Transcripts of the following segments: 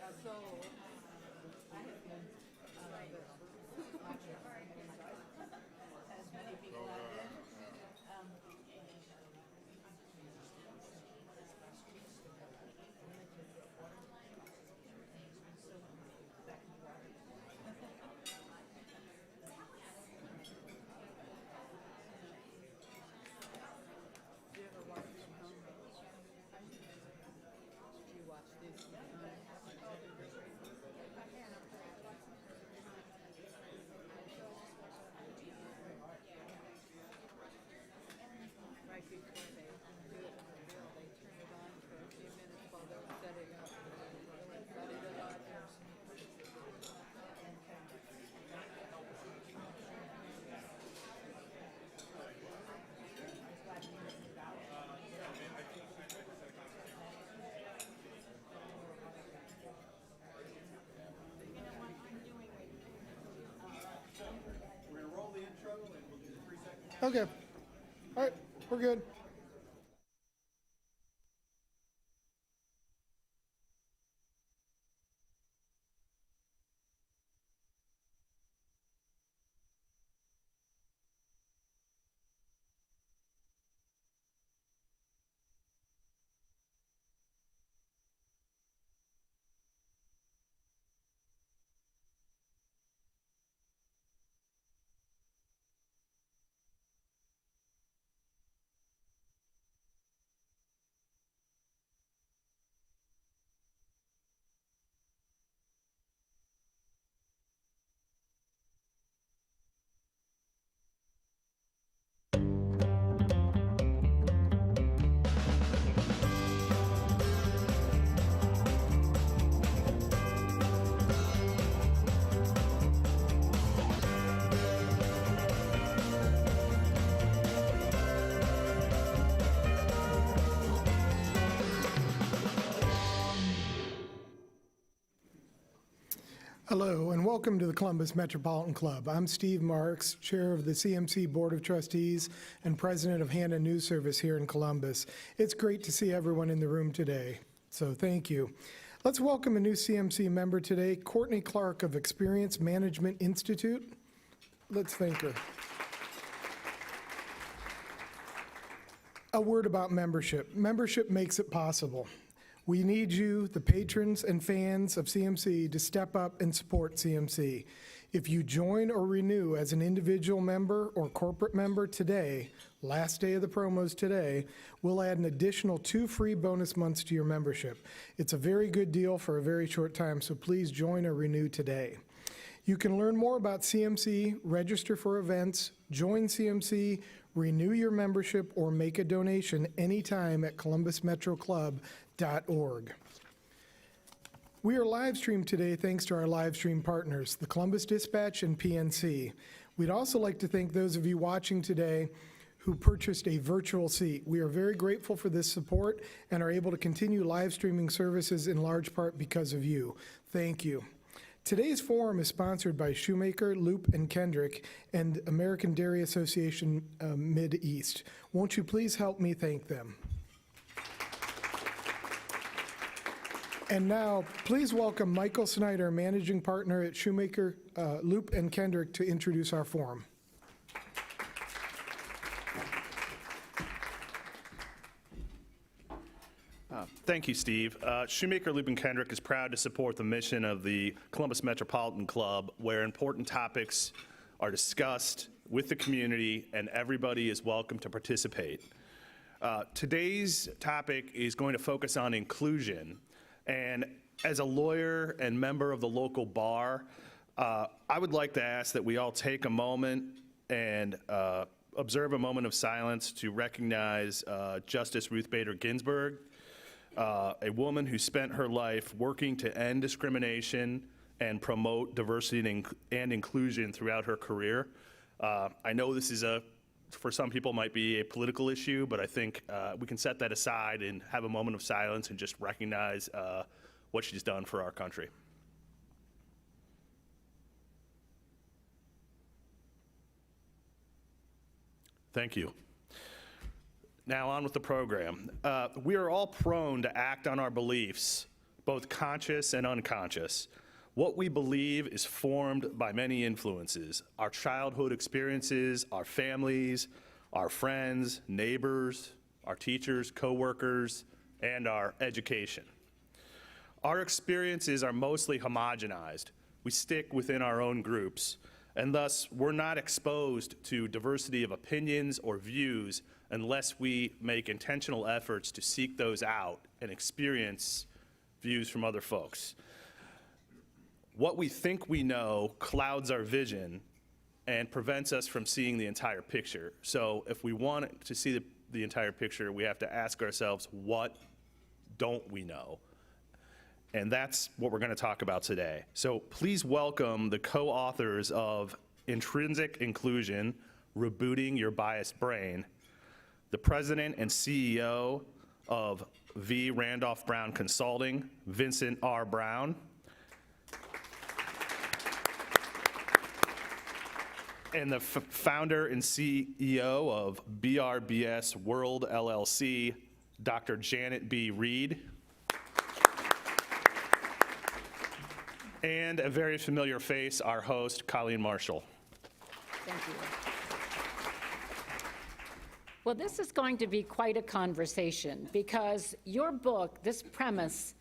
So I have been as many people have been. Do you ever watch from home? Do you watch this? Right before they do it in the bill, they turn it on for a few minutes while they're setting up. Everybody to watch. We're going to roll the intro and we'll do the 3 seconds. Okay. All right, we're good. Hello, and welcome to the Columbus Metropolitan Club. I'm Steve Marks, Chair of the CMC Board of Trustees and President of Hannah News Service here in Columbus. It's great to see everyone in the room today, so thank you. Let's welcome a new CMC member today, Courtney Clark of Experience Management Institute. Let's thank her. A word about membership. Membership makes it possible. We need you, the patrons and fans of CMC, to step up and support CMC. If you join or renew as an individual member or corporate member today, last day of the promos today, we'll add an additional 2 free bonus months to your membership. It's a very good deal for a very short time, so please join or renew today. You can learn more about CMC, register for events, join CMC, renew your membership, or make a donation anytime at columbusmetroclub.org. We are live streamed today thanks to our live stream partners, the Columbus Dispatch and PNC. We'd also like to thank those of you watching today who purchased a virtual seat. We are very grateful for this support and are able to continue live streaming services in large part because of you. Thank you. Today's forum is sponsored by Shoemaker, Loop, and Kendrick and American Dairy Association Mid-East. Won't you please help me thank them? And now, please welcome Michael Snyder, Managing Partner at Shoemaker, Loop, and Kendrick, to introduce our forum. Thank you, Steve. Shoemaker, Loop, and Kendrick is proud to support the mission of the Columbus Metropolitan Club, where important topics are discussed with the community and everybody is welcome to participate. Today's topic is going to focus on inclusion. And as a lawyer and member of the local bar, I would like to ask that we all take a moment and observe a moment of silence to recognize Justice Ruth Bader Ginsburg, a woman who spent her life working to end discrimination and promote diversity and inclusion throughout her career. I know this is for some people might be a political issue, but I think we can set that aside and have a moment of silence and just recognize what she's done for our country. Thank you. Now on with the program. We are all prone to act on our beliefs, both conscious and unconscious. What we believe is formed by many influences: our childhood experiences, our families, our friends, neighbors, our teachers, coworkers, and our education. Our experiences are mostly homogenized. We stick within our own groups, and thus we're not exposed to diversity of opinions or views unless we make intentional efforts to seek those out and experience views from other folks. What we think we know clouds our vision and prevents us from seeing the entire picture. So if we want to see the entire picture, we have to ask ourselves, what don't we know? And that's what we're going to talk about today. So please welcome the co-authors of Intrinsic Inclusion, Rebooting Your Biased Brain, the president and CEO of V. Randolph Brown Consulting, Vincent R. Brown, and the founder and CEO of BRBS World LLC, Dr. Janet B. Reed. And a very familiar face, our host, Colleen Marshall. Thank you. Well, this is going to be quite a conversation because your book, this premise,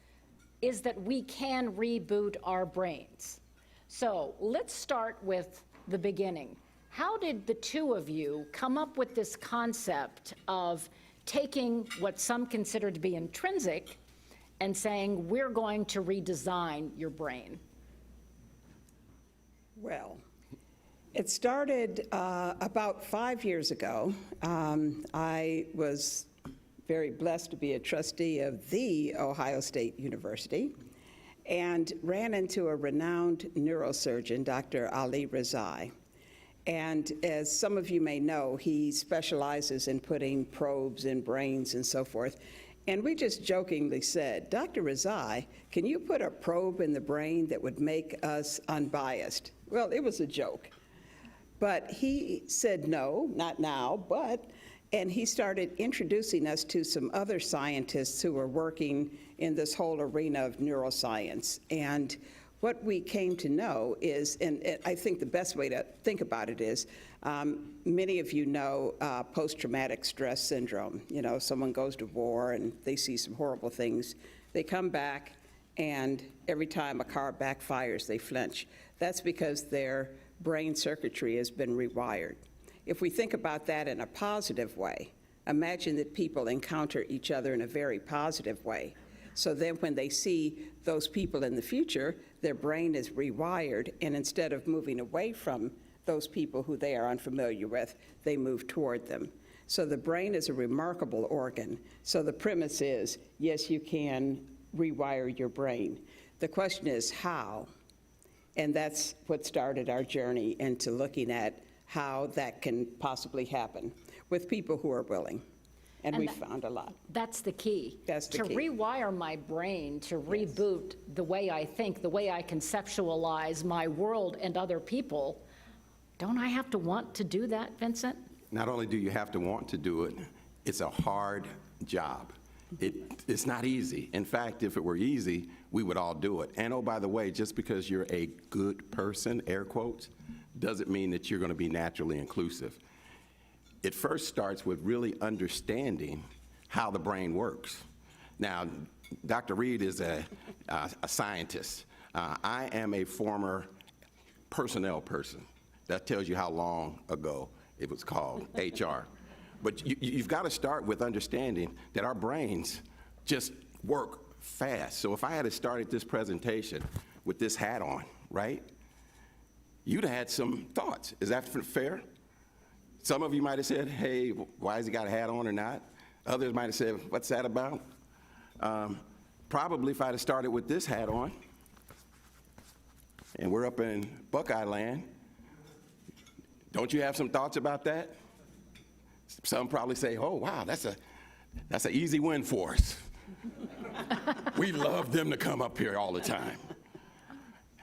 is that we can reboot our brains. So let's start with the beginning. How did the two of you come up with this concept of taking what some consider to be intrinsic and saying, we're going to redesign your brain? Well, it started about 5 years ago. I was very blessed to be a trustee of the Ohio State University and ran into a renowned neurosurgeon, Dr. Ali Rezai. And as some of you may know, he specializes in putting probes in brains and so forth. And we just jokingly said, Dr. Rezai, can you put a probe in the brain that would make us unbiased? Well, it was a joke. But he said no, not now, and he started introducing us to some other scientists who were working in this whole arena of neuroscience. And what we came to know is, and I think the best way to think about it is, many of you know post-traumatic stress syndrome. You know, someone goes to war and they see some horrible things. They come back, and every time a car backfires, they flinch. That's because their brain circuitry has been rewired. If we think about that in a positive way, imagine that people encounter each other in a very positive way. So then when they see those people in the future, their brain is rewired, and instead of moving away from those people who they are unfamiliar with, they move toward them. So the brain is a remarkable organ. So the premise is, yes, you can rewire your brain. The question is how? And that's what started our journey into looking at how that can possibly happen with people who are willing. And we found a lot. That's the key. That's the to key. rewire my brain, to reboot the way I think, the way I conceptualize my world and other people. Don't I have to want to do that, Vincent? Not only do you have to want to do it, it's a hard job. It's not easy. In fact, if it were easy, we would all do it. And oh, by the way, just because you're a good person, air quotes, doesn't mean that you're going to be naturally inclusive. It first starts with really understanding how the brain works. Now, Dr. Reed is a scientist. I am a former personnel person. That tells you how long ago it was called HR. But you've got to start with understanding that our brains just work fast. So if I had started this presentation with this hat on, right, you'd have had some thoughts. Is that fair? Some of you might have said, hey, why has he got a hat on or not? Others might have said, what's that about? Probably if I'd have started with this hat on, and we're up in Buckeye land, don't you have some thoughts about that? Some probably say, oh, wow, that's an easy win for us. We love them to come up here all the time.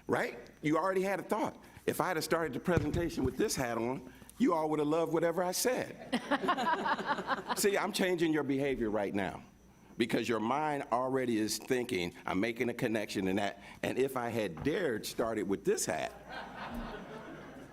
Right? You already had a thought. If I had started the presentation with this hat on, you all would have loved whatever I said. See, I'm changing your behavior right now because your mind already is thinking, I'm making a connection in that, and if I had dared start it with this hat,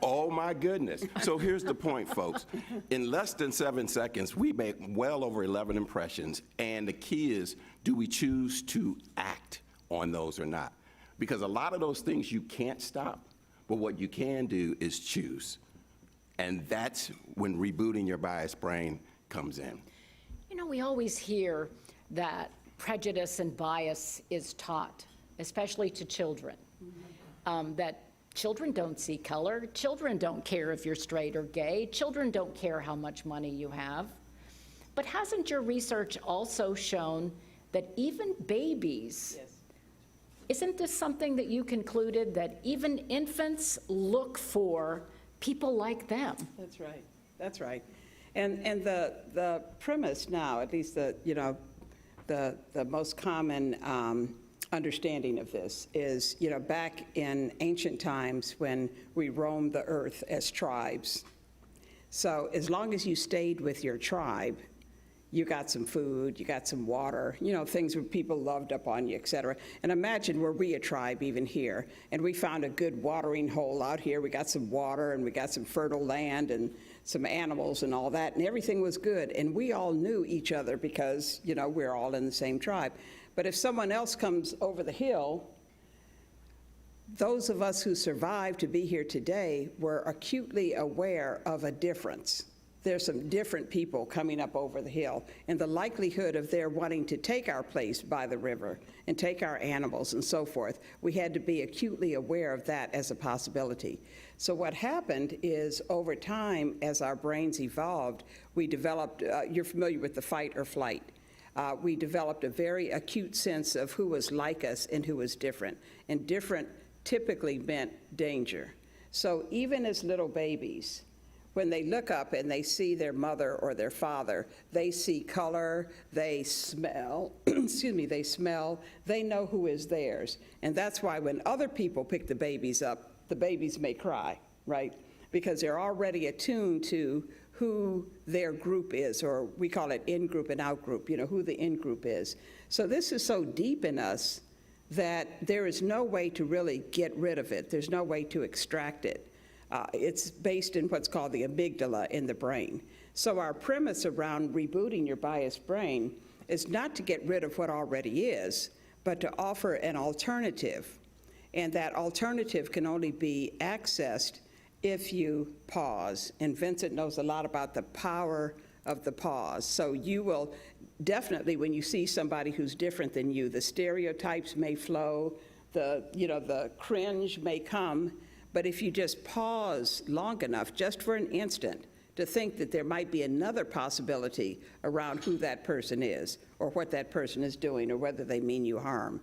oh my goodness. So here's the point, folks. In less than 7 seconds, we make well over 11 impressions, and the key is, do we choose to act on those or not? Because a lot of those things you can't stop, but what you can do is choose. And that's when rebooting your biased brain comes in. You know, we always hear that prejudice and bias is taught, especially to children, that children don't see color, children don't care if you're straight or gay, children don't care how much money you have. But hasn't your research also shown that even babies, isn't this something that you concluded, that even infants look for people like them? That's right. That's right. And the premise now, at least the most common understanding of this is, back in ancient times when we roamed the earth as tribes. So as long as you stayed with your tribe, you got some food, you got some water, things where people loved up on you, et cetera. And imagine were we a tribe even here, and we found a good watering hole out here. We got some water, and we got some fertile land, and some animals and all that, and everything was good. And we all knew each other because, we're all in the same tribe. But if someone else comes over the hill, those of us who survived to be here today were acutely aware of a difference. There's some different people coming up over the hill, and the likelihood of their wanting to take our place by the river and take our animals and so forth, we had to be acutely aware of that as a possibility. So what happened is, over time, as our brains evolved, we developed, you're familiar with the fight or flight. We developed a very acute sense of who was like us and who was different. And different typically meant danger. So even as little babies, when they look up and they see their mother or their father, they see color, they smell, they smell, they know who is theirs. And that's why when other people pick the babies up, the babies may cry, right? Because they're already attuned to who their group is, or we call it in-group and out-group, who the in-group is. So this is so deep in us that there is no way to really get rid of it. There's no way to extract it. It's based in what's called the amygdala in the brain. So our premise around rebooting your biased brain is not to get rid of what already is, but to offer an alternative. And that alternative can only be accessed if you pause. And Vincent knows a lot about the power of the pause. So you will definitely, when you see somebody who's different than you, the stereotypes may flow, the cringe may come, but if you just pause long enough, just for an instant, to think that there might be another possibility around who that person is, or what that person is doing, or whether they mean you harm,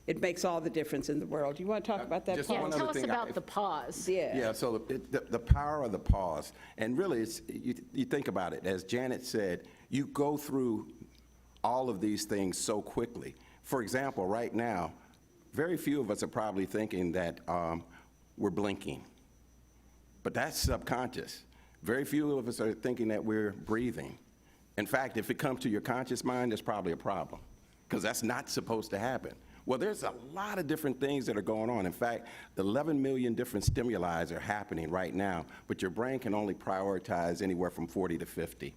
it makes all the difference in the world. You want to talk about that Just pause? Yeah, one tell other us thing, about the pause. Yeah, so the power of the pause, and really, you think about it, as Janet said, you go through all of these things so quickly. For example, right now, very few of us are probably thinking that we're blinking, but that's subconscious. Very few of us are thinking that we're breathing. In fact, if it comes to your conscious mind, there's probably a problem, because that's not supposed to happen. Well, there's a lot of different things that are going on. In fact, 11 million different stimuli are happening right now, but your brain can only prioritize anywhere from 40 to 50.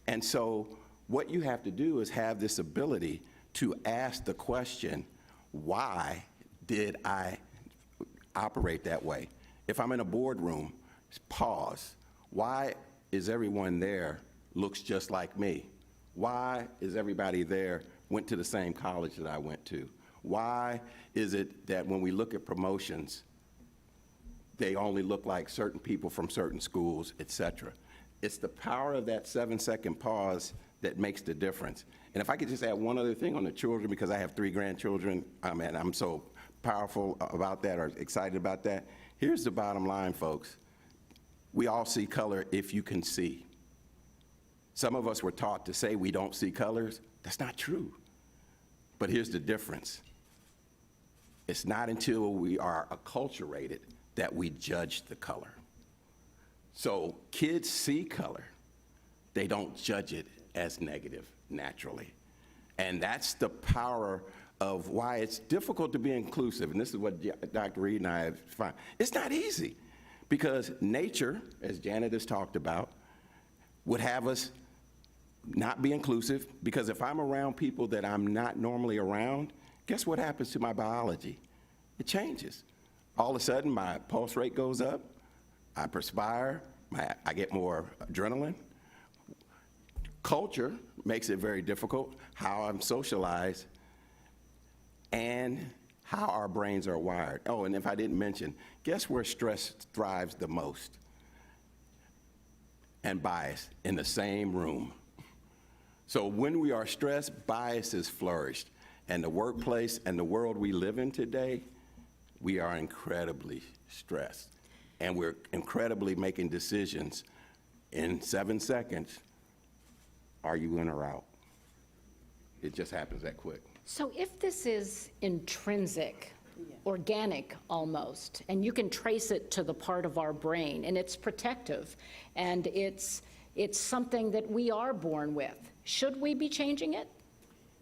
And so what you have to do is have this ability to ask the question, why did I operate that way? If I'm in a boardroom, pause. Why is everyone there looks just like me? Why is everybody there went to the same college that I went to? Why is it that when we look at promotions, they only look like certain people from certain schools, et cetera? It's the power of that 7-second pause that makes the difference. And if I could just add one other thing on the children, because I have 3 grandchildren, and I'm so powerful about that, or excited about that. Here's the bottom line, folks. We all see color if you can see. Some of us were taught to say we don't see colors. That's not true. But here's the difference. It's not until we are acculturated that we judge the color. So kids see color. They don't judge it as negative naturally. And that's the power of why it's difficult to be inclusive. And this is what Dr. Reed and I have found. It's not easy because nature, as Janet has talked about, would have us not be inclusive, because if I'm around people that I'm not normally around, guess what happens to my biology? It changes. All of a sudden, my pulse rate goes up, I perspire, I get more adrenaline. Culture makes it very difficult, how I'm socialized, and how our brains are wired. Oh, and if I didn't mention, guess where stress thrives the most? And bias in the same room. So when we are stressed, bias is flourished. And the workplace and the world we live in today, we are incredibly stressed. And we're incredibly making decisions in 7 seconds. Are you in or out? It just happens that quick. So if this is intrinsic, organic almost, and you can trace it to the part of our brain, and it's protective, and it's something that we are born with, should we be changing it?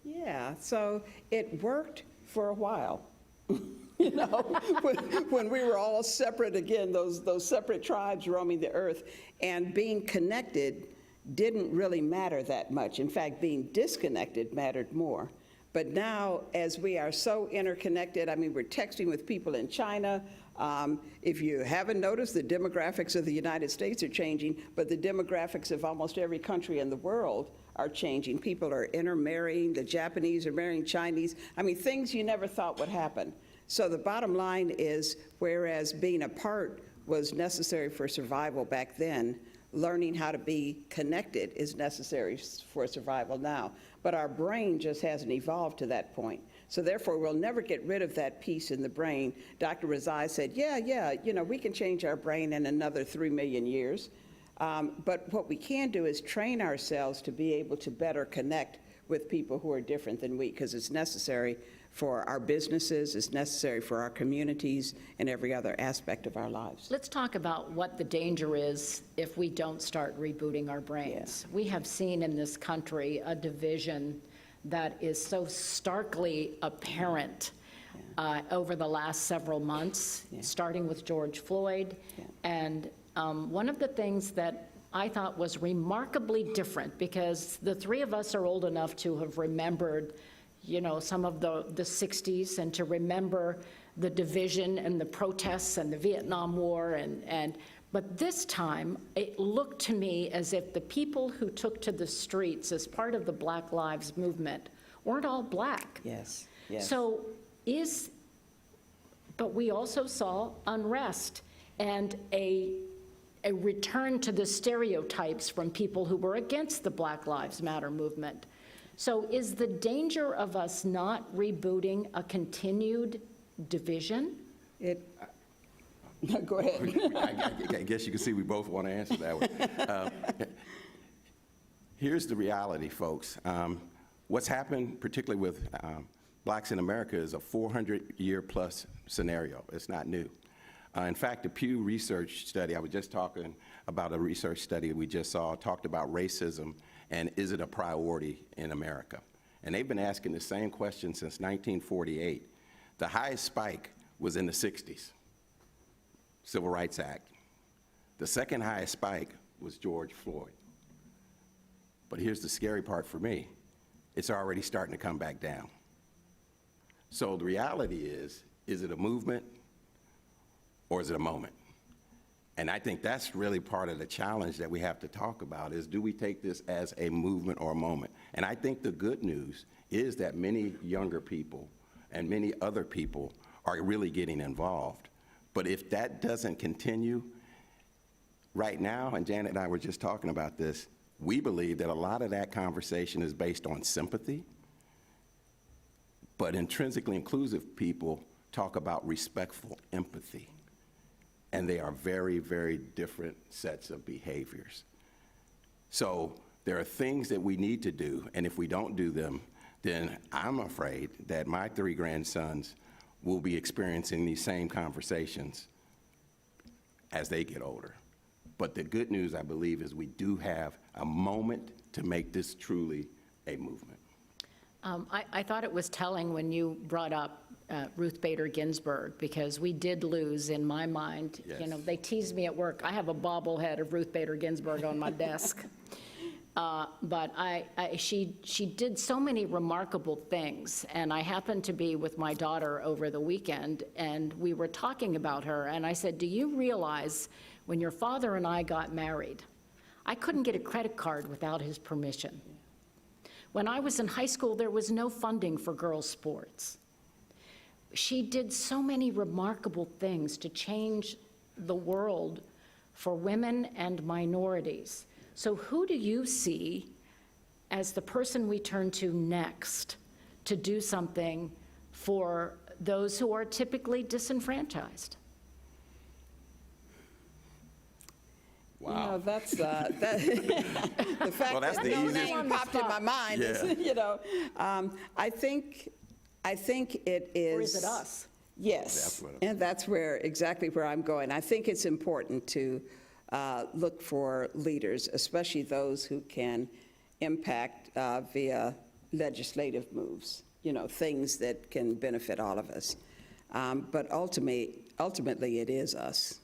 Yeah, so it worked for a while. You know, when we were all separate, again, those separate tribes roaming the earth, and being connected didn't really matter that much. In fact, being disconnected mattered more. But now, as we are so interconnected, I mean, we're texting with people in China. If you haven't noticed, the demographics of the United States are changing, but the demographics of almost every country in the world are changing. People are intermarrying. The Japanese are marrying Chinese. I mean, things you never thought would happen. So the bottom line is, whereas being apart was necessary for survival back then, learning how to be connected is necessary for survival now. But our brain just hasn't evolved to that point. So therefore, we'll never get rid of that piece in the brain. Dr. Razai said, yeah, you know, we can change our brain in another 3 million years. But what we can do is train ourselves to be able to better connect with people who are different than we, because it's necessary for our businesses, it's necessary for our communities, and every other aspect of our lives. Let's talk about what the danger is if we don't start rebooting our brains. We have seen in this country a division that is so starkly apparent over the last several months, starting with George Floyd. And one of the things that I thought was remarkably different, because the three of us are old enough to have remembered, you know, some of the 60s, and to remember the division and the protests and the Vietnam War, but this time it looked to me as if the people who took to the streets as part of the Black Lives Movement weren't all black. Yes. So but we also saw unrest and a return to the stereotypes from people who were against the Black Lives Matter movement. So is the danger of us not rebooting a continued division? Go ahead. I guess you can see we both want to answer that one. Here's the reality, folks. What's happened, particularly with blacks in America, is a 400-year-plus scenario. It's not new. In fact, the Pew Research study, I was just talking about a research study we just saw, talked about racism and is it a priority in America? And they've been asking the same question since 1948. The highest spike was in the 60s, Civil Rights Act. The second highest spike was George Floyd. But here's the scary part for me. It's already starting to come back down. So the reality is it a movement or is it a moment? And I think that's really part of the challenge that we have to talk about, is do we take this as a movement or a moment? And I think the good news is that many younger people and many other people are really getting involved. But if that doesn't continue, right now, and Janet and I were just talking about this, we believe that a lot of that conversation is based on sympathy, but intrinsically inclusive people talk about respectful empathy. And they are very, very different sets of behaviors. So there are things that we need to do, and if we don't do them, then I'm afraid that my 3 grandsons will be experiencing these same conversations as they get older. But the good news, I believe, is we do have a moment to make this truly a movement. I thought it was telling when you brought up Ruth Bader Ginsburg, because we did lose, in my mind. You Yes. know, they teased me at work. I have a bobblehead of Ruth Bader Ginsburg on my desk. But she did so many remarkable things, and I happened to be with my daughter over the weekend, and we were talking about her, and I said, do you realize when your father and I got married, I couldn't get a credit card without his permission. When I was in high school, there was no funding for girls' sports. She did so many remarkable things to change the world for women and minorities. So who do you see as the person we turn to next to do something for those who are typically disenfranchised? You know, that's, that, the fact Well, that's that the no easiest- name popped in my mind is, Yeah. you know, I think it is. Or is it us? Yes, That's what- and that's exactly where I'm going. I think it's important to look for leaders, especially those who can impact via legislative moves, you know, things that can benefit all of us. But ultimately, it is us.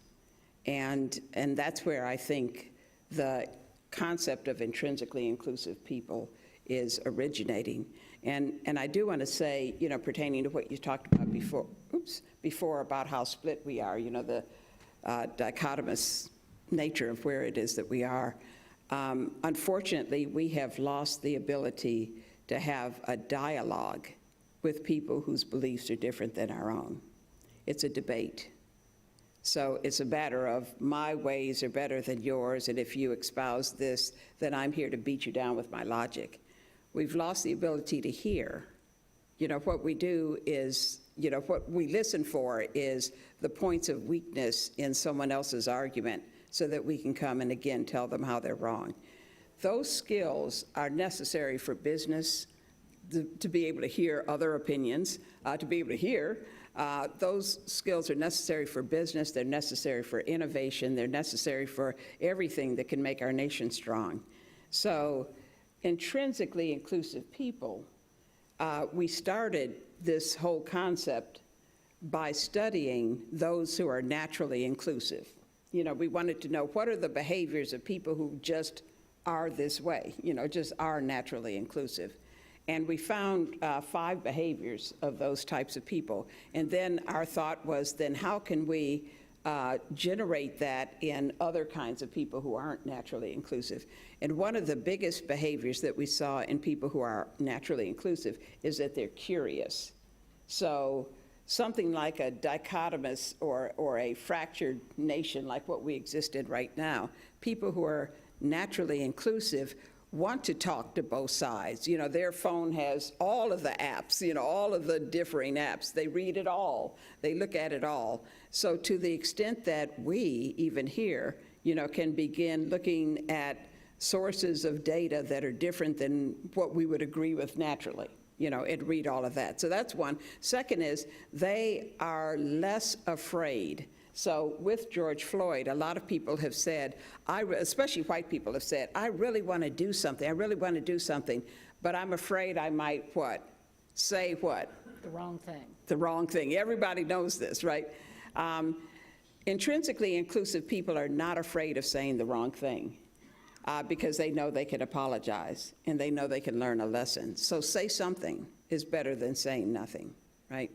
And that's where I think the concept of intrinsically inclusive people is originating. And I do want to say, you know, pertaining to what you talked about before about how split we are, you know, the dichotomous nature of where it is that we are. Unfortunately, we have lost the ability to have a dialogue with people whose beliefs are different than our own. It's a debate. So it's a matter of my ways are better than yours, and if you espouse this, then I'm here to beat you down with my logic. We've lost the ability to hear. You know, what we do is, you know, what we listen for is the points of weakness in someone else's argument so that we can come and again tell them how they're wrong. Those skills are necessary for business, to be able to hear other opinions, to be able to hear. Those skills are necessary for business, they're necessary for innovation, they're necessary for everything that can make our nation strong. So intrinsically inclusive people, we started this whole concept by studying those who are naturally inclusive. You know, we wanted to know what are the behaviors of people who just are this way, you know, just are naturally inclusive. And we found 5 behaviors of those types of people. And then our thought was, then how can we generate that in other kinds of people who aren't naturally inclusive? And one of the biggest behaviors that we saw in people who are naturally inclusive is that they're curious. So something like a dichotomous or a fractured nation like what we exist in right now, people who are naturally inclusive want to talk to both sides. You know, their phone has all of the apps, you know, all of the differing apps. They read it all. They look at it all. So to the extent that we, even here, you know, can begin looking at sources of data that are different than what we would agree with naturally, you know, and read all of that. So that's one. Second is they are less afraid. So with George Floyd, a lot of people have said, especially white people have said, I really want to do something. I really want to do something, but I'm afraid I might what? Say what? The wrong thing. The wrong thing. Everybody knows this, right? Intrinsically inclusive people are not afraid of saying the wrong thing because they know they can apologize and they know they can learn a lesson. So say something is better than saying nothing, right?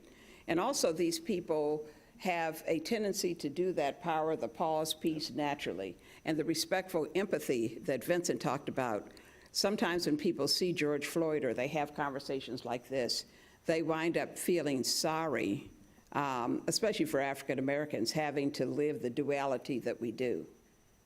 And also these people have a tendency to do that power of the pause piece naturally. And the respectful empathy that Vincent talked about, sometimes when people see George Floyd or they have conversations like this, they wind up feeling sorry, especially for African Americans, having to live the duality that we do.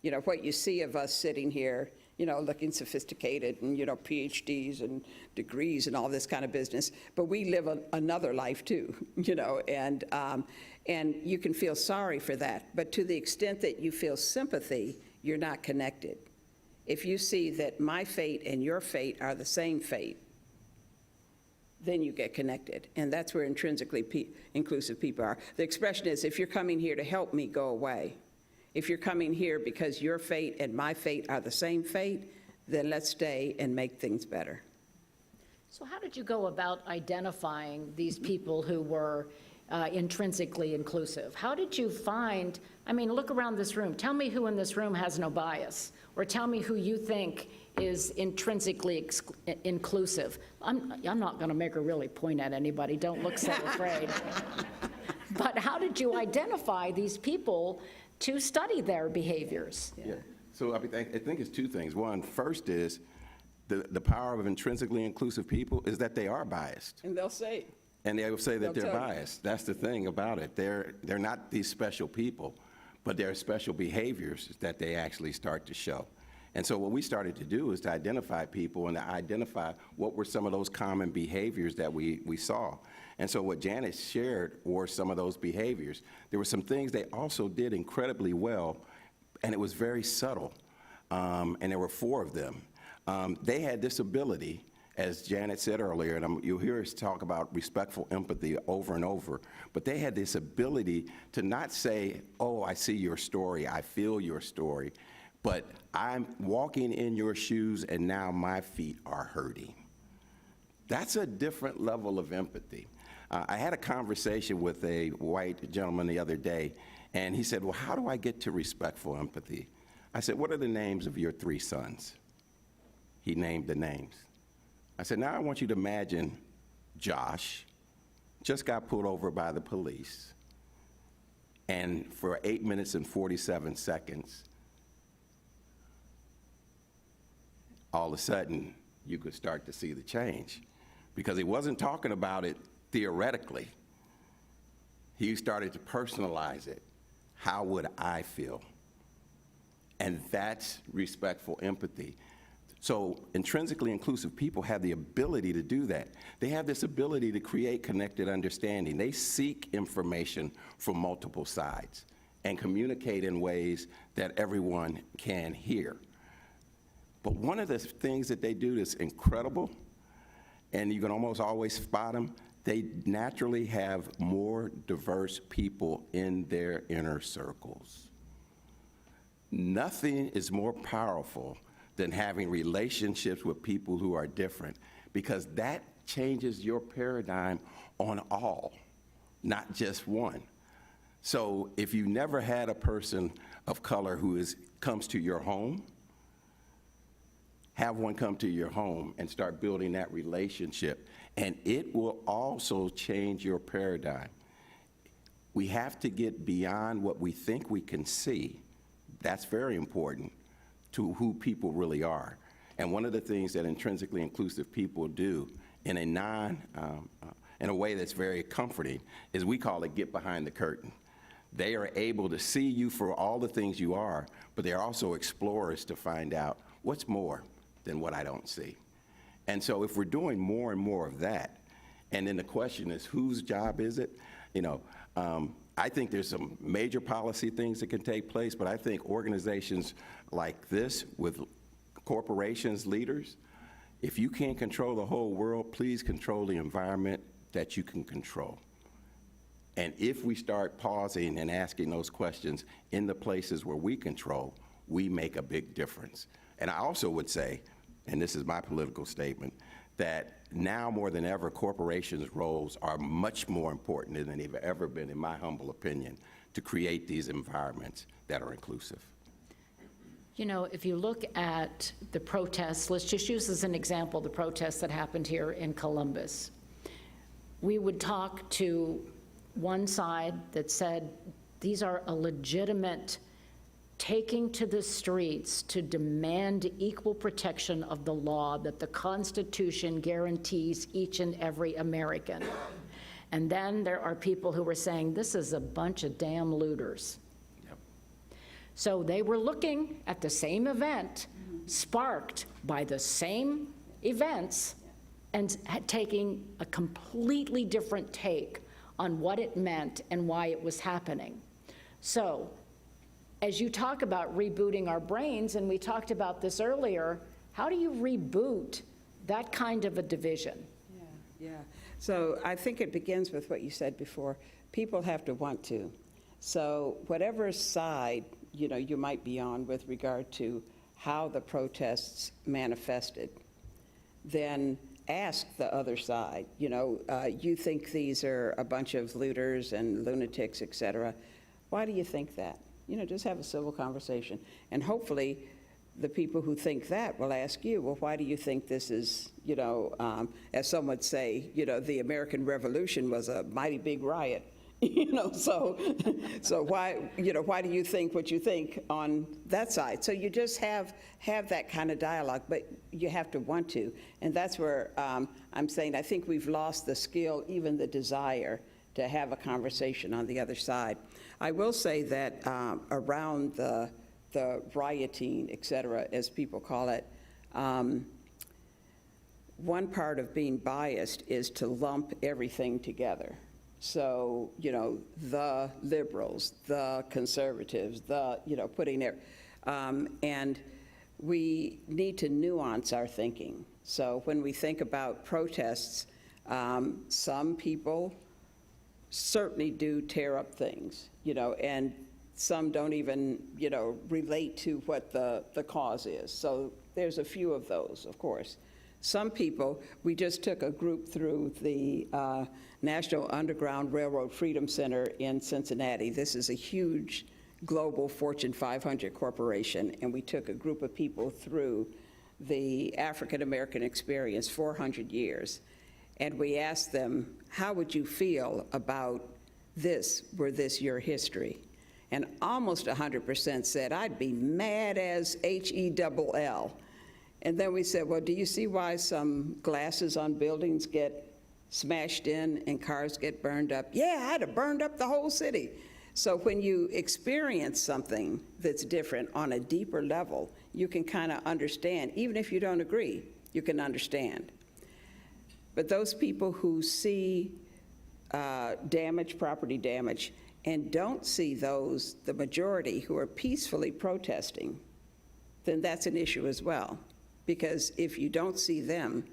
You know, what you see of us sitting here, you know, looking sophisticated and, you know, PhDs and degrees and all this kind of business, but we live another life too, you know, and you can feel sorry for that. But to the extent that you feel sympathy, you're not connected. If you see that my fate and your fate are the same fate, then you get connected. And that's where intrinsically inclusive people are. The expression is, if you're coming here to help me, go away. If you're coming here because your fate and my fate are the same fate, then let's stay and make things better. So how did you go about identifying these people who were intrinsically inclusive? How did you find, I mean, look around this room. Tell me who in this room has no bias, or tell me who you think is intrinsically inclusive. I'm not going to make her really point at anybody. Don't look so afraid. But how did you identify these people to study their behaviors? Yeah. So I think it's two things. One, first is the power of intrinsically inclusive people is that they are biased. And they'll say, And they will say that They'll they're tell you. biased. That's the thing about it. They're not these special people, but there are special behaviors that they actually start to show. And so what we started to do is to identify people and to identify what were some of those common behaviors that we saw. And so what Janet shared were some of those behaviors. There were some things they also did incredibly well, and it was very subtle. And there were 4 of them. They had this ability, as Janet said earlier, and you'll hear us talk about respectful empathy over and over, but they had this ability to not say, oh, I see your story, I feel your story, but I'm walking in your shoes and now my feet are hurting. That's a different level of empathy. I had a conversation with a white gentleman the other day, and he said, well, how do I get to respectful empathy? I said, what are the names of your 3 sons? He named the names. I said, now I want you to imagine Josh just got pulled over by the police, and for 8 minutes and 47 seconds, all of a sudden, you could start to see the change. Because he wasn't talking about it theoretically. He started to personalize it. How would I feel? And that's respectful empathy. So intrinsically inclusive people have the ability to do that. They have this ability to create connected understanding. They seek information from multiple sides and communicate in ways that everyone can hear. But one of the things that they do that's incredible, and you can almost always spot them, they naturally have more diverse people in their inner circles. Nothing is more powerful than having relationships with people who are different, because that changes your paradigm on all, not just one. So if you never had a person of color who comes to your home, have one come to your home and start building that relationship, and it will also change your paradigm. We have to get beyond what we think we can see. That's very important to who people really are. And one of the things that intrinsically inclusive people do in a way that's very comforting is we call it get behind the curtain. They are able to see you for all the things you are, but they're also explorers to find out what's more than what I don't see. And so if we're doing more and more of that, and then the question is whose job is it? I think there's some major policy things that can take place, but I think organizations like this with corporations, leaders, if you can't control the whole world, please control the environment that you can control. And if we start pausing and asking those questions in the places where we control, we make a big difference. And I also would say, and this is my political statement, that now more than ever, corporations' roles are much more important than they've ever been, in my humble opinion, to create these environments that are inclusive. You know, if you look at the protests, let's just use as an example the protests that happened here in Columbus. We would talk to one side that said, these are a legitimate taking to the streets to demand equal protection of the law that the Constitution guarantees each and every American. And then there are people who were saying, this is a bunch of damn looters. Yep. So they were looking at the same event, sparked by the same events, and taking a completely different take on what it meant and why it was happening. So, as you talk about rebooting our brains, and we talked about this earlier, how do you reboot that kind of a division? yeah. So I think it begins with what you said before. People have to want to. So whatever side, you might be on with regard to how the protests manifested, then ask the other side, you think these are a bunch of looters and lunatics, et cetera. Why do you think that? Just have a civil conversation. And hopefully, the people who think that will ask you, well, why do you think this is, as some would say, the American Revolution was a mighty big riot. So why do you think what you think on that side? So you just have that kind of dialogue, but you have to want to. And that's where I'm saying I think we've lost the skill, even the desire to have a conversation on the other side. I will say that around the rioting, et cetera, as people call it, one part of being biased is to lump everything together. So, the liberals, the conservatives, putting it, and we need to nuance our thinking. So when we think about protests, some people certainly do tear up things, and some don't even, relate to what the cause is. So there's a few of those, of course. Some people, we just took a group through the National Underground Railroad Freedom Center in Cincinnati. This is a huge global Fortune 500 corporation, and we took a group of people through the African American experience, 400 years. And we asked them, how would you feel about this, were this your history? And almost 100% said, I'd be mad as HELL. And then we said, well, do you see why some glasses on buildings get smashed in and cars get burned up? Yeah, I'd have burned up the whole city. So when you experience something that's different on a deeper level, you can kind of understand. Even if you don't agree, you can understand. But those people who see property damage, and don't see those, the majority, who are peacefully protesting, then that's an issue as well. Because if you don't see them,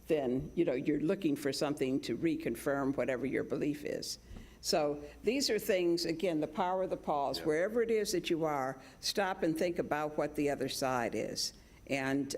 then you're looking for something to reconfirm whatever your belief is. So these are things, again, the power of the pause. Yeah. Wherever it is that you are, stop and think about what the other side is. And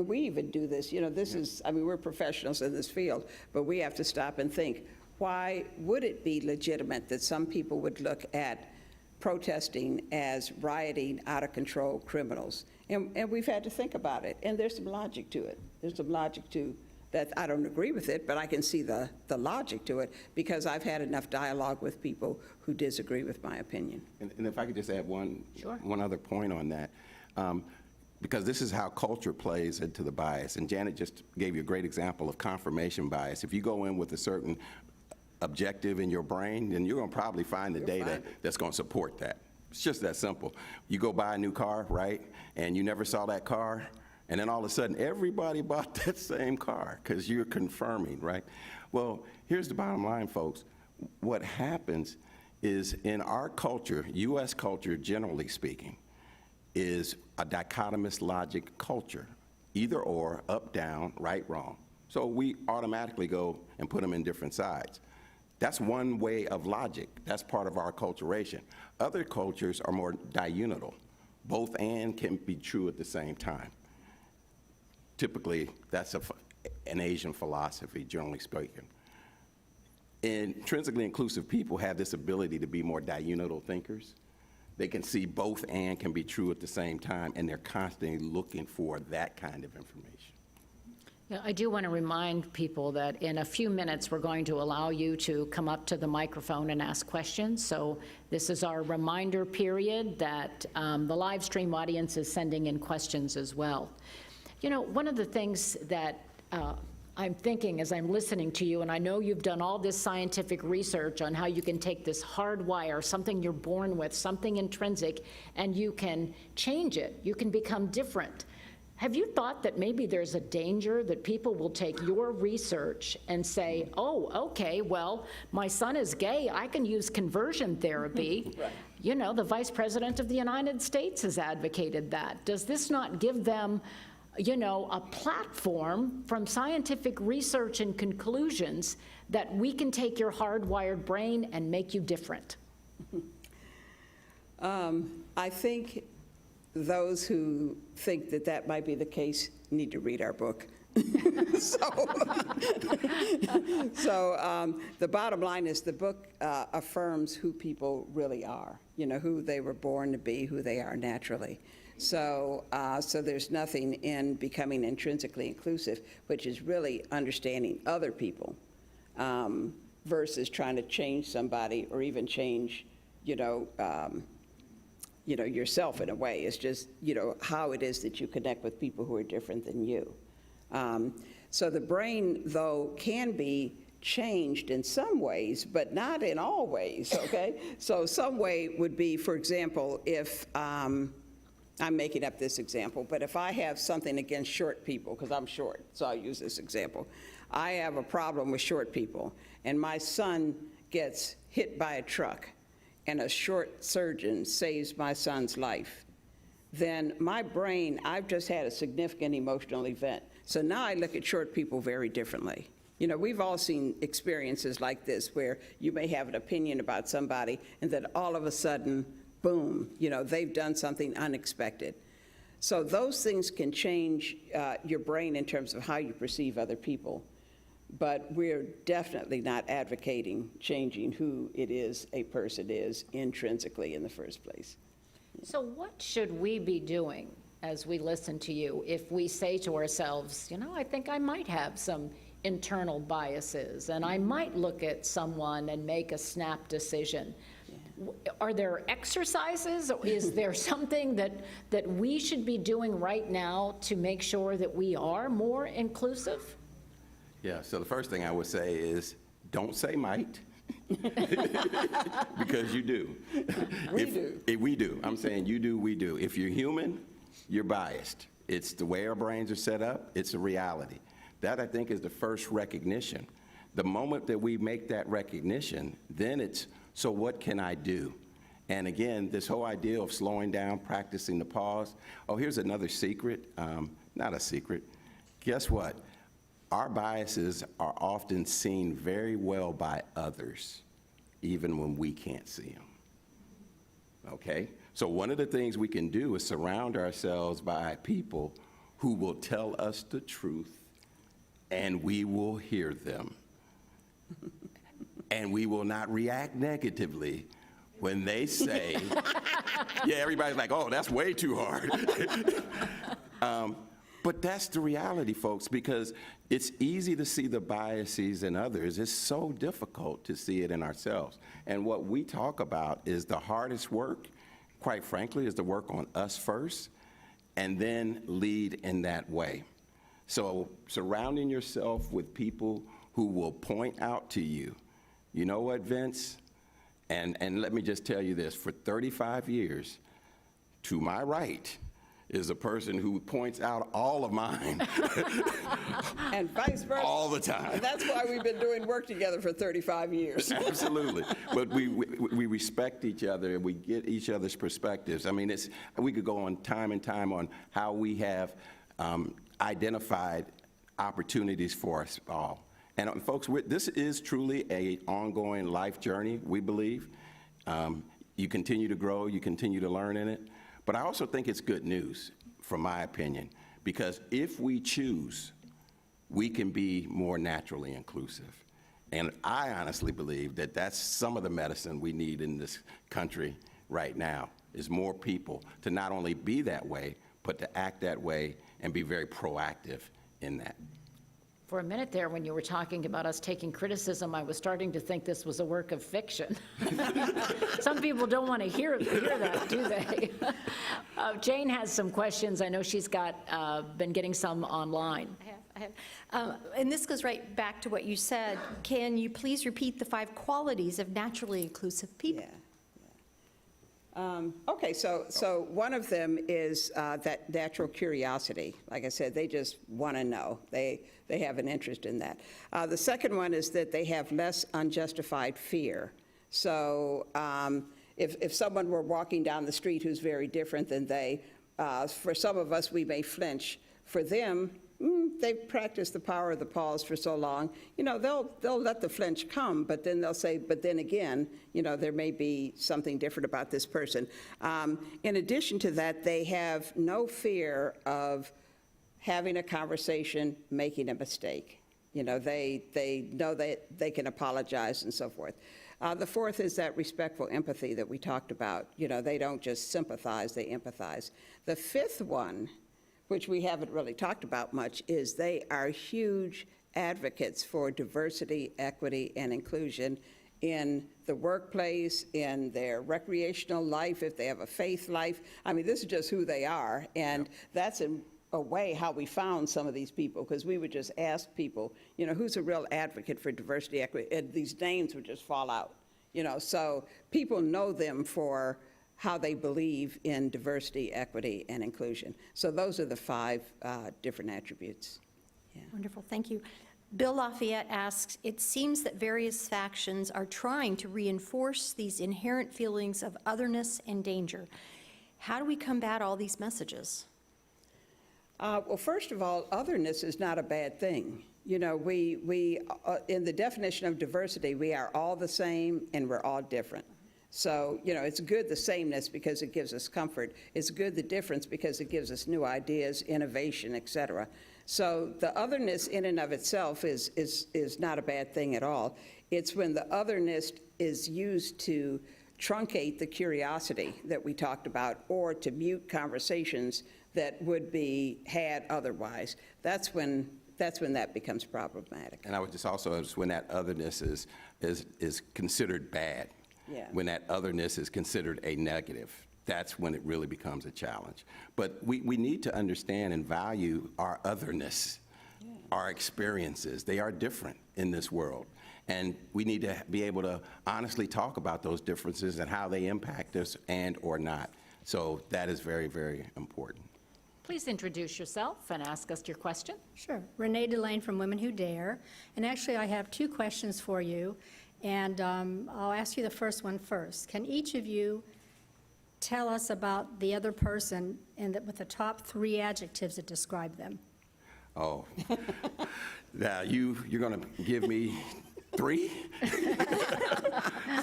we even do this. This is, we're professionals in this field, but we have to stop and think, why would it be legitimate that some people would look at protesting as rioting, out of control criminals? And we've had to think about it, and there's some logic to it. There's some logic to that. I don't agree with it, but I can see the logic to it because I've had enough dialogue with people who disagree with my opinion. And if I could just add one other point on that, because this is how culture plays into the bias. And Janet just gave you a great example of confirmation bias. If you go in with a certain objective in your brain, then you're going to probably find the data that's going to support that. It's just that simple. You go buy a new car, right? And you never saw that car, and then all of a sudden everybody bought that same car because you're confirming, right? Well, here's the bottom line, folks. What happens is in our culture, U.S. culture generally speaking, is a dichotomous logic culture, either or, up, down, right, wrong. So we automatically go and put them in different sides. That's one way of logic. That's part of our acculturation. Other cultures are more diunital. Both and can be true at the same time. Typically, that's an Asian philosophy, generally speaking. Intrinsically inclusive people have this ability to be more diunital thinkers. They can see both and can be true at the same time, and they're constantly looking for that kind of information. Yeah, I do want to remind people that in a few minutes, we're going to allow you to come up to the microphone and ask questions. So this is our reminder period that the live stream audience is sending in questions as well. One of the things that I'm thinking as I'm listening to you, and I know you've done all this scientific research on how you can take this hardwire, something you're born with, something intrinsic, and you can change it. You can become different. Have you thought that maybe there's a danger that people will take your research and say, oh, okay, well, my son is gay, I can use conversion therapy. Right. The Vice President of the United States has advocated that. Does this not give them, a platform from scientific research and conclusions that we can take your hardwired brain and make you different? I think those who think that that might be the case need to read our book. So the bottom line is the book affirms who people really are, who they were born to be, who they are naturally. So there's nothing in becoming intrinsically inclusive, which is really understanding other people versus trying to change somebody or even change, yourself in a way. It's just, how it is that you connect with people who are different than you. So the brain, though, can be changed in some ways, but not in all ways, okay? So some way would be, for example, if, I'm making up this example, but if I have something against short people, because I'm short, so I'll use this example. I have a problem with short people, and my son gets hit by a truck, and a short surgeon saves my son's life. Then my brain, I've just had a significant emotional event. So now I look at short people very differently. We've all seen experiences like this where you may have an opinion about somebody and then all of a sudden, boom, they've done something unexpected. So those things can change your brain in terms of how you perceive other people. But we're definitely not advocating changing who it is a person is intrinsically in the first place. So what should we be doing as we listen to you if we say to ourselves, I think I might have some internal biases and I might look at someone and make a snap decision? Are there exercises? Or is there something that we should be doing right now to make sure that we are more inclusive? Yeah, so the first thing I would say is, don't say might, because you do. We do. I'm saying you do, we do. If you're human, you're biased. It's the way our brains are set up. It's a reality. That, I think, is the first recognition. The moment that we make that recognition, then it's, so what can I do? And again, this whole idea of slowing down, practicing the pause. Oh, here's another secret. Not a secret. Guess what? Our biases are often seen very well by others, even when we can't see them. Okay? So one of the things we can do is surround ourselves by people who will tell us the truth, and we will hear them. And we will not react negatively when they say, yeah, everybody's like, oh, that's way too hard. But that's the reality, folks, because it's easy to see the biases in others. It's so difficult to see it in ourselves. And what we talk about is the hardest work, quite frankly, is to work on us first and then lead in that way. So surrounding yourself with people who will point out to you, you know what, Vince? And let me just tell you this, for 35 years, to my right, is a person who points out all of mine. And vice versa. All the time. And that's why we've been doing work together for 35 years. Absolutely. But we respect each other and we get each other's perspectives. I mean, we could go on time and time on how we have identified opportunities for us all. And folks, this is truly an ongoing life journey, we believe. You continue to grow, you continue to learn in it. But I also think it's good news, from my opinion, because if we choose, we can be more naturally inclusive. And I honestly believe that that's some of the medicine we need in this country right now, is more people to not only be that way, but to act that way and be very proactive in that. For a minute there, when you were talking about us taking criticism, I was starting to think this was a work of fiction. Some people don't want to hear that, do they? Jane has some questions. I know she's been getting some online. I have. And this goes right back to what you said. Can you please repeat the 5 qualities of naturally inclusive people? Yeah. Okay, so one of them is that natural curiosity. Like I said, they just want to know. They have an interest in that. The second one is that they have less unjustified fear. So if someone were walking down the street who's very different than they, for some of us, we may flinch. For them, they've practiced the power of the pause for so long, they'll let the flinch come, but then they'll say, but then again, there may be something different about this person. In addition to that, they have no fear of having a conversation, making a mistake. You know, they know that they can apologize and so forth. The fourth is that respectful empathy that we talked about. You know, they don't just sympathize, they empathize. The fifth one, which we haven't really talked about much, is they are huge advocates for diversity, equity, and inclusion in the workplace, in their recreational life, if they have a faith life. I mean, this is just who they are, and that's in a way how we found some of these people, because we would just ask people, you know, who's a real advocate for diversity, equity, and these names would just fall out, you know, so people know them for how they believe in diversity, equity, and inclusion. So those are the 5 different attributes. Yeah. Wonderful, thank you. Bill Lafayette asks, it seems that various factions are trying to reinforce these inherent feelings of otherness and danger. How do we combat all these messages? Well, first of all, otherness is not a bad thing. You know, we in the definition of diversity, we are all the same and we're all different. So, you know, it's good the sameness because it gives us comfort. It's good the difference because it gives us new ideas, innovation, et cetera. So the otherness in and of itself is not a bad thing at all. It's when the otherness is used to truncate the curiosity that we talked about, or to mute conversations that would be had otherwise. That's when that becomes problematic. And I would just also, it's when that otherness is considered bad. Yeah. When that otherness is considered a negative, that's when it really becomes a challenge. But we need to understand and value our otherness, our experiences. They are different in this world. And we need to be able to honestly talk about those differences and how they impact us and or not. So that is very, very important. Please introduce yourself and ask us your question. Sure. Renee Delane from Women Who Dare. And actually, I have 2 questions for you. And I'll ask you the first one first. Can each of you tell us about the other person and with the top 3 adjectives that describe them? Oh, now you're going to give me 3?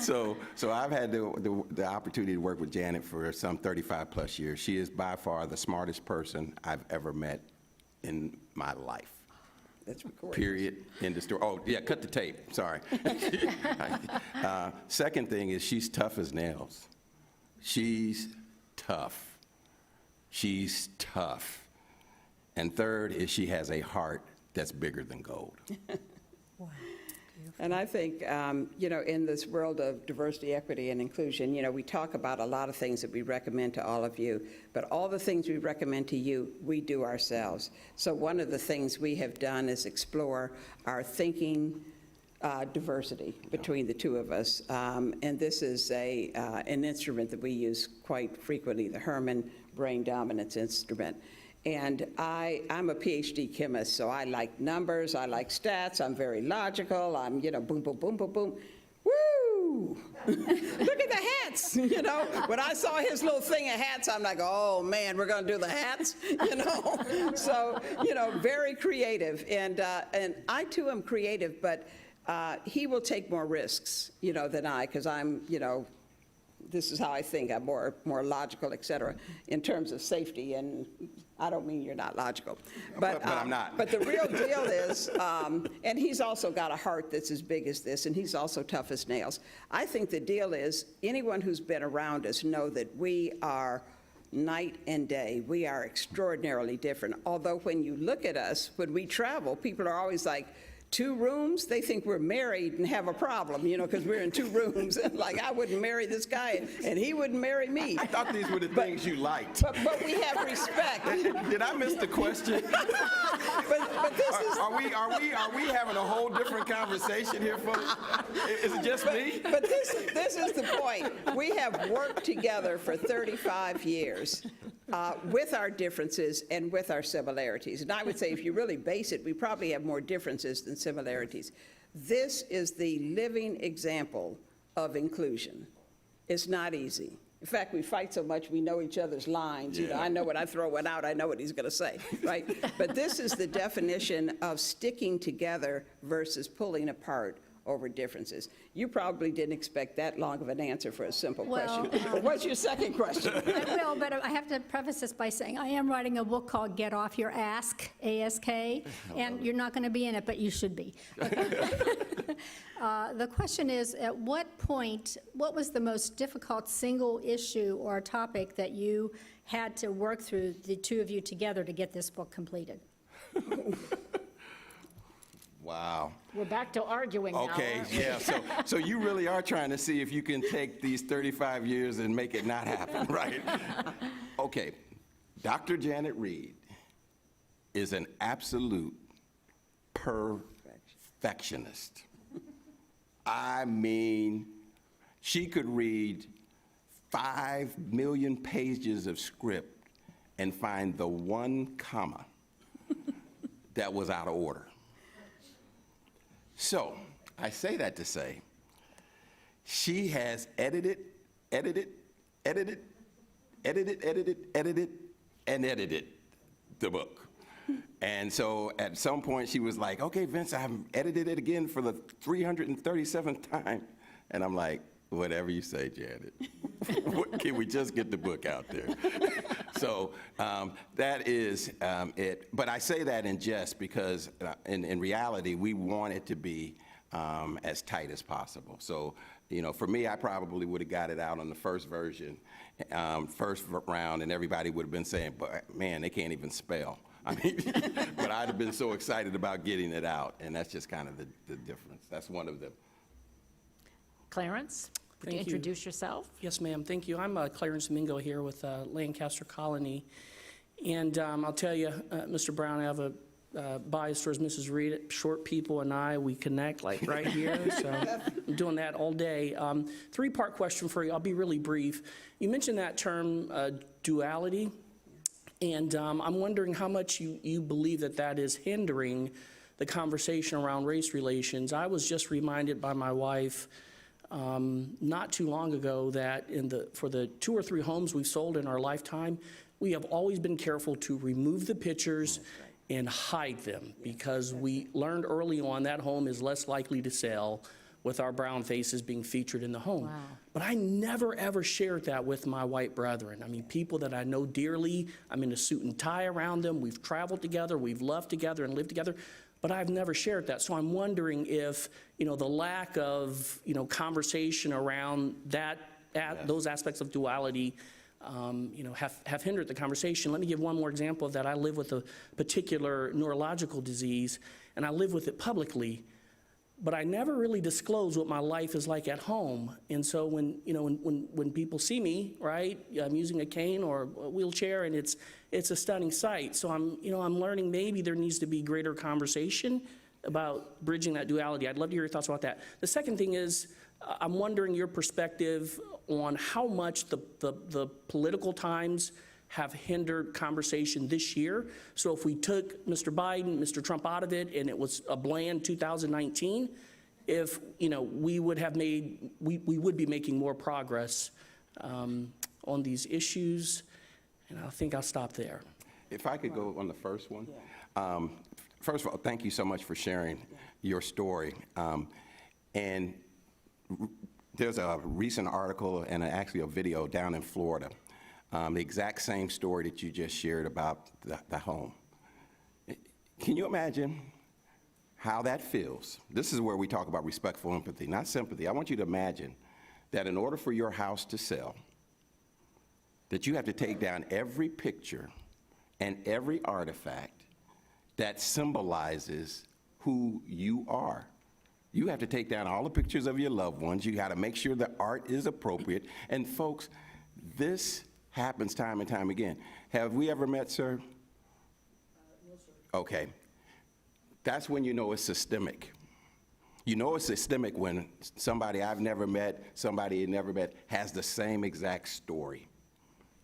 So I've had the opportunity to work with Janet for some 35 plus years. She is by far the smartest person I've ever met in my life. That's recorded. Period. End of story. Oh, yeah, cut the tape. Sorry. Second thing is she's tough as nails. She's tough. She's tough. And third is she has a heart that's bigger than gold. Wow. And I think, you know, in this world of diversity, equity, and inclusion, you know, we talk about a lot of things that we recommend to all of you, but all the things we recommend to you, we do ourselves. So one of the things we have done is explore our thinking diversity between the 2 of us. And this is an instrument that we use quite frequently, the Herman Brain Dominance Instrument. And I'm a PhD chemist, so I like numbers, I like stats, I'm very logical, I'm, you know, boom, boom, boom, boom, boom. Woo! Look at the hats, you know? When I saw his little thing of hats, I'm like, oh, man, we're going to do the hats, you know? So, you know, very creative. And I, too, am creative, but he will take more risks, you know, than I, because I'm, you know, this is how I think. I'm more logical, et cetera, in terms of safety. And I don't mean you're not logical. But I'm not. But the real deal is, and he's also got a heart that's as big as this, and he's also tough as nails. I think the deal is, anyone who's been around us know that we are night and day. We are extraordinarily different. Although when you look at us, when we travel, people are always like, 2 rooms, they think we're married and have a problem, you know, because we're in 2 rooms. And like, I wouldn't marry this guy, and he wouldn't marry me. I thought these were the things you liked. But we have respect. Did I miss the question? But this is. Are we having a whole different conversation here, folks? Is it just me? But this is the point. We have worked together for 35 years with our differences and with our similarities. And I would say, if you really base it, we probably have more differences than similarities. This is the living example of inclusion. It's not easy. In fact, we fight so much, we know each other's lines. You know, I know when I throw one out, I know what he's going to say, right? But this is the definition of sticking together versus pulling apart over differences. You probably didn't expect that long of an answer for a simple Well, question. What's your second question? I will, but I have to preface this by saying I am writing a book called Get Off Your Ask, A-S-K, and you're not going to be in it, but you should be. The question is, at what point, what was the most difficult single issue or topic that you had to work through, the two of you together, to get this book completed? Wow. We're back to arguing now. Okay, aren't we? yeah, so you really are trying to see if you can take these 35 years and make it not happen, right? Okay, Dr. Janet Reed is an absolute perfectionist. I mean, she could read 5 million pages of script and find the one comma that was out of order. So, I say that to say, she has edited, and edited the book. And so at some point she was like, okay, Vince, I've edited it again for the 337th time. And I'm like, whatever you say, Janet. Can we just get the book out there? So that is it. But I say that in jest because in reality, we want it to be as tight as possible. So, you know, for me, I probably would have got it out on the first version, first round, and everybody would have been saying, but man, they can't even spell. I mean, but I'd have been so excited about getting it out, and that's just kind of the difference. That's one of them. Clarence, would you Thank you. introduce yourself? Yes, ma'am. Thank you. I'm Clarence Mingo here with Lancaster Colony. And I'll tell you, Mr. Brown, I have a bias towards Mrs. Reed. Short people and I, we connect like right here. So I'm doing that all day. Three-part question for you. I'll be really brief. You mentioned that term duality. And I'm wondering how much you believe that is hindering the conversation around race relations. I was just reminded by my wife not too long ago that for the 2 or 3 homes we've sold in our lifetime, we have always been careful to remove the pictures and hide them because we learned early on that home is less likely to sell with our brown faces being featured in the home. Wow. But I never ever shared that with my white brethren. I mean, people that I know dearly, I'm in a suit and tie around them, we've traveled together, we've loved together and lived together, but I've never shared that. So I'm wondering if, you know, the lack of, you know, conversation around those aspects of duality, you know, have hindered the conversation. Let me give one more example of that. I live with a particular neurological disease, and I live with it publicly. But I never really disclose what my life is like at home. And so when people see me, right, I'm using a cane or a wheelchair, and it's a stunning sight. So I'm learning maybe there needs to be greater conversation about bridging that duality. I'd love to hear your thoughts about that. The second thing is, I'm wondering your perspective on how much the political times have hindered conversation this year. So if we took Mr. Biden, Mr. Trump out of it, and it was a bland 2019, if, you know, we would be making more progress on these issues. And I think I'll stop there. If I could go on the first one. First of all, thank you so much for sharing your story. And there's a recent article and actually a video down in Florida. The exact same story that you just shared about the home. Can you imagine how that feels? This is where we talk about respectful empathy, not sympathy. I want you to imagine that in order for your house to sell, that you have to take down every picture and every artifact that symbolizes who you are. You have to take down all the pictures of your loved ones. You got to make sure the art is appropriate. And folks, this happens time and time again. Have we ever met, sir? No, sir. Okay. That's when you know it's systemic. You know it's systemic when somebody I've never met, somebody you never met, has the same exact story.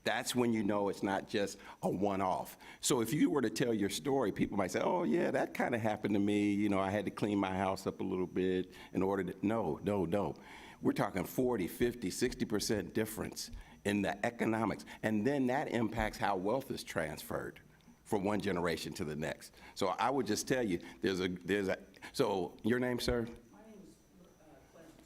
That's when you know it's not just a one-off. So if you were to tell your story, people might say, oh yeah, that kind of happened to me. You know, I had to clean my house up a little bit in order to, no. We're talking 40, 50, 60% difference in the economics. And then that impacts how wealth is transferred from one generation to the next. So I would just tell you, so your name, sir? My name is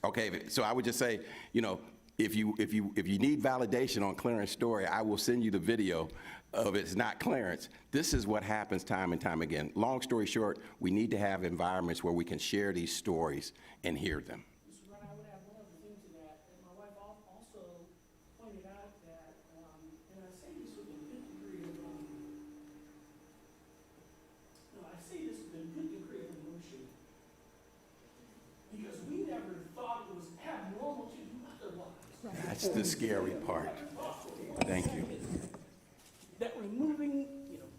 Okay, so I would just say, you know, if you need validation on Clarence' story, I will send you the video of it's not Clarence. This is what happens time and time again. Long story short, we need to have environments where we can share these stories and hear them. Mr. Brown, I would add one other thing to that. And my wife also pointed out that, and I say this with a good degree of, emotion, because we never thought it was abnormal to do otherwise. That's the scary part. Thank you. That removing,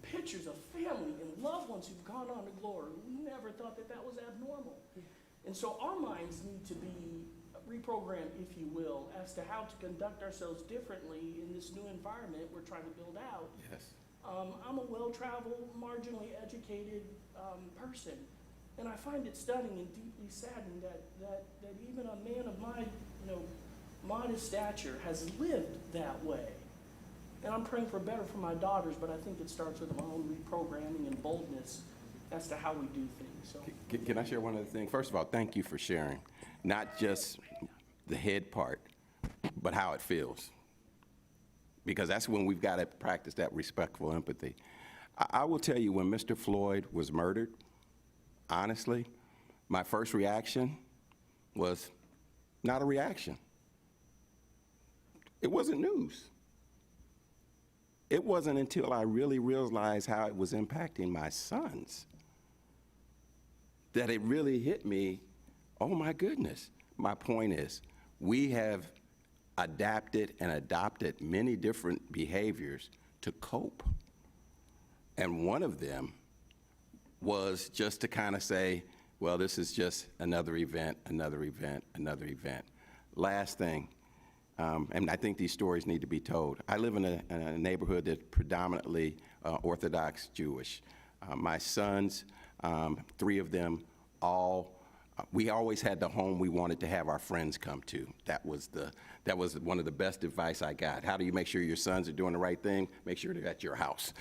pictures of family and loved ones who've gone on to glory, we never thought that that was abnormal. And so our minds need to be reprogrammed, if you will, as to how to conduct ourselves differently in this new environment we're trying to build out. Yes. I'm a well-traveled, marginally educated person, and I find it stunning and deeply saddening that even a man of my, modest stature has lived that way. And I'm praying for better for my daughters, but I think it starts with my own reprogramming and boldness as to how we do things. So. Can I share one other thing? First of all, thank you for sharing, not just the head part, but how it feels. Because that's when we've got to practice that respectful empathy. I will tell you, when Mr. Floyd was murdered, honestly, my first reaction was not a reaction. It wasn't news. It wasn't until I really realized how it was impacting my sons that it really hit me, oh my goodness. My point is, we have adapted and adopted many different behaviors to cope. And one of them was just to kind of say, well, this is just another event, another event, another event. Last thing, and I think these stories need to be told. I live in a neighborhood that's predominantly Orthodox Jewish. My sons, 3 of them, we always had the home we wanted to have our friends come to. That was one of the best advice I got. How do you make sure your sons are doing the right thing? Make sure they're at your house,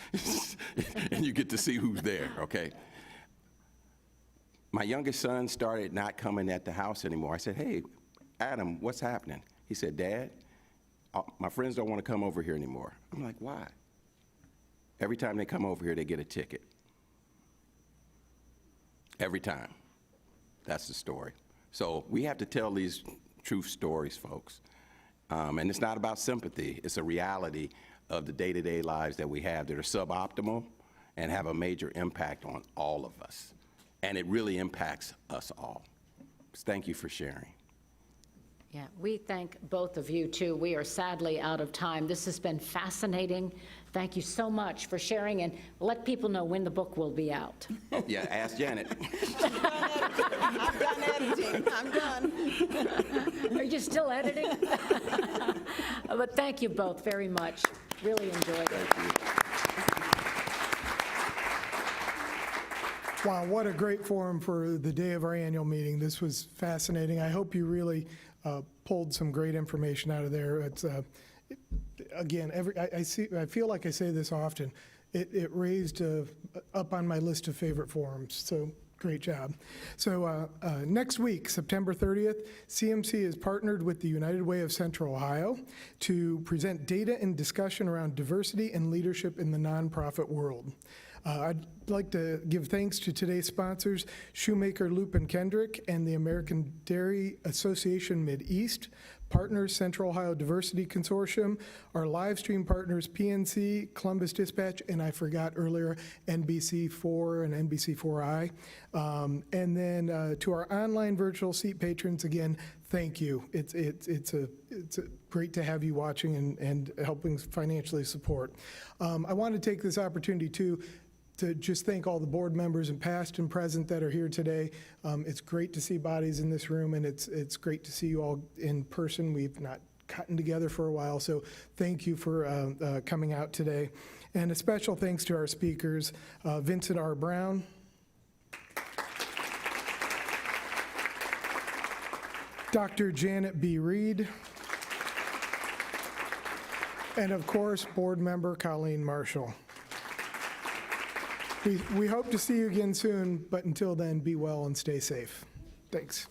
and you get to see who's there, okay? My youngest son started not coming at the house anymore. I said, hey, Adam, what's happening? He said, Dad, my friends don't want to come over here anymore. I'm like, why? Every time they come over here, they get a ticket. Every time. That's the story. So we have to tell these true stories, folks. And it's not about sympathy. It's a reality of the day-to-day lives that we have that are suboptimal and have a major impact on all of us. And it really impacts us all. So thank you for sharing. Yeah, we thank both of you, too. We are sadly out of time. This has been fascinating. Thank you so much for sharing, and let people know when the book will be out. Oh, yeah, ask Janet. I'm done editing. I'm done. Are you still editing? But thank you both very much. Really enjoyed it. Wow, what a great forum for the day of our annual meeting. This was fascinating. I hope you really pulled some great information out of there. It's again, I feel like I say this often. It raised up on my list of favorite forums. So great job. So next week, September 30th, CMC is partnered with the United Way of Central Ohio to present data and discussion around diversity and leadership in the nonprofit world. I'd like to give thanks to today's sponsors, Shoemaker, Loop & Kendrick, and the American Dairy Association Mid-East, partners Central Ohio Diversity Consortium, our live stream partners PNC, Columbus Dispatch, and I forgot earlier, NBC4 and NBC4i. And then to our online virtual seat patrons, again, thank you. It's great to have you watching and helping financially support. I want to take this opportunity to just thank all the board members and past and present that are here today. It's great to see bodies in this room, and it's great to see you all in person. We've not gotten together for a while, so thank you for coming out today. And a special thanks to our speakers, Vincent R. Brown, Dr. Janet B. Reed, and of course, board member Colleen Marshall. We hope to see you again soon, but until then, be well and stay safe. Thanks.